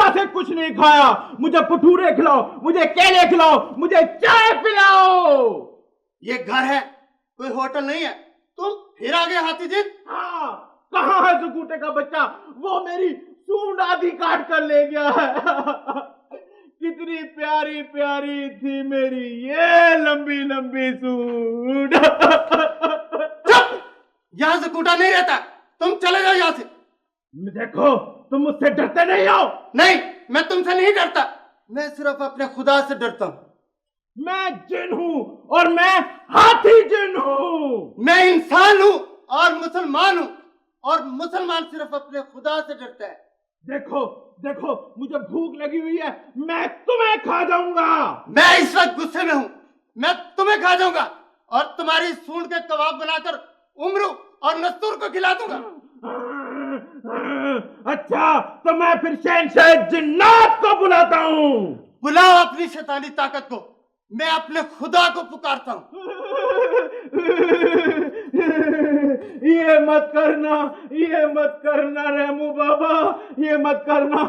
सुबह से कुछ नहीं खाया। मुझे भटूरे खिलाओ, मुझे केले खिलाओ, मुझे चाय पिलाओ। ये घर है, कोई होटल नहीं है। तुम फिर आ गए हाथी जी। हाँ, कहाँ है सुकूटे का बच्चा? वो मेरी सूंड आधी काट कर ले गया है। कितनी प्यारी प्यारी थी मेरी ये लंबी लंबी सूंड। चुप! यहाँ से कूटा नहीं रहता, तुम चले जाओ यहाँ से। देखो, तुम मुझसे डरते नहीं हो। नहीं, मैं तुमसे नहीं डरता, मैं सिर्फ अपने खुदा से डरता हूँ। मैं जिन हूँ और मैं हाथी जिन हूँ। मैं इंसान हूँ और मुसलमान हूँ, और मुसलमान सिर्फ अपने खुदा से डरता है। देखो देखो, मुझे भूख लगी हुई है, मैं तुम्हें खा जाऊंगा। मैं इस वक्त गुस्से में हूँ, मैं तुम्हें खा जाऊंगा और तुम्हारी सूंड के कबाब बनाकर उम्रू और नस्तूर को खिला दूंगा। अच्छा, तो मैं फिर शहंशाह जिन्नात को बुलाता हूँ। बुलाओ अपनी शैतानी ताकत को, मैं अपने खुदा को पुकारता हूँ। ये मत करना, ये मत करना रेमू बाबा, ये मत करना।